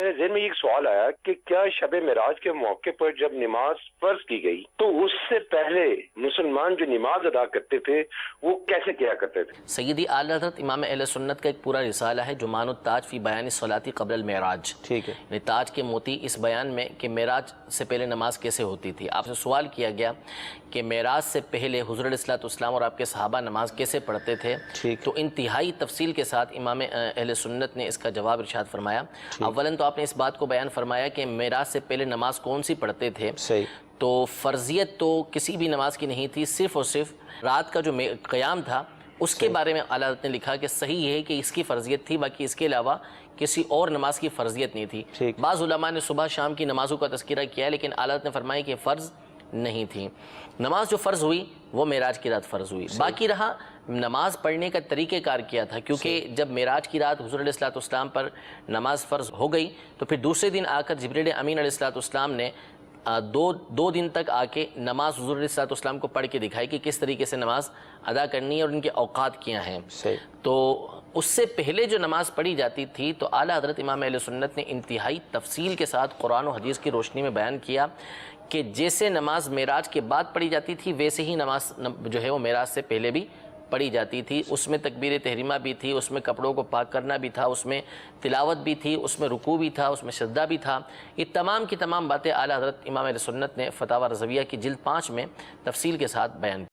میرے ذہن میں ایک سوال آیا کہ کیا شب معراج کے موقع پر جب نماز فرض کی گئی تو اس سے پہلے مسلمان جو نماز ادا کرتے تھے وہ کیسے کیا کرتے تھے؟ سیدی اعلی حضرت امام اہل سنت کا ایک پورا رسالہ ہے جمان التاج فی بیان الصلاۃ قبل المعراج، ٹھیک ہے، یعنی تاج کے موتی اس بیان میں کہ معراج سے پہلے نماز کیسے ہوتی تھی۔ آپ سے سوال کیا گیا کہ معراج سے پہلے حضور علیہ الصلوۃ والسلام اور آپ کے صحابہ نماز کیسے پڑھتے تھے، تو انتہائی تفصیل کے ساتھ امام اہل سنت نے اس کا جواب ارشاد فرمایا۔ اولاً تو آپ نے اس بات کو بیان فرمایا کہ معراج سے پہلے نماز کون سی پڑھتے تھے، صحیح، تو فرضیت تو کسی بھی نماز کی نہیں تھی، صرف اور صرف رات کا جو قیام تھا اس کے بارے میں اعلیٰ حضرت نے لکھا کہ صحیح ہے کہ اس کی فرضیت تھی، باقی اس کے علاوہ کسی اور نماز کی فرضیت نہیں تھی۔ بعض علماء نے صبح شام کی نمازوں کا تذکرہ کیا ہے، لیکن اعلیٰ حضرت نے فرمایا کہ فرض نہیں تھی۔ نماز جو فرض ہوئی وہ معراج کی رات فرض ہوئی، باقی رہا نماز پڑھنے کا طریقہ کار کیا تھا، کیونکہ جب معراج کی رات حضور علیہ الصلوۃ والسلام پر نماز فرض ہو گئی تو پھر دوسرے دن آ کر جبریل امین علیہ الصلوۃ والسلام نے دو دن تک آ کے نماز حضور علیہ الصلوۃ والسلام کو پڑھ کے دکھائی کہ کس طریقے سے نماز ادا کرنی ہے اور ان کے اوقات کیا ہیں۔ تو اس سے پہلے جو نماز پڑھی جاتی تھی تو اعلیٰ حضرت امام اہل سنت نے انتہائی تفصیل کے ساتھ قرآن و حدیث کی روشنی میں بیان کیا کہ جیسے نماز معراج کے بعد پڑھی جاتی تھی ویسے ہی نماز جو ہے وہ معراج سے پہلے بھی پڑھی جاتی تھی۔ اس میں تکبیر تحریمہ بھی تھی، اس میں کپڑوں کو پاک کرنا بھی تھا، اس میں تلاوت بھی تھی، اس میں رکوع بھی تھا، اس میں سجدہ بھی تھا۔ یہ تمام کی تمام باتیں اعلیٰ حضرت امام اہل سنت نے فتاوی رضویہ کی جلد 5 میں تفصیل کے ساتھ بیان کی۔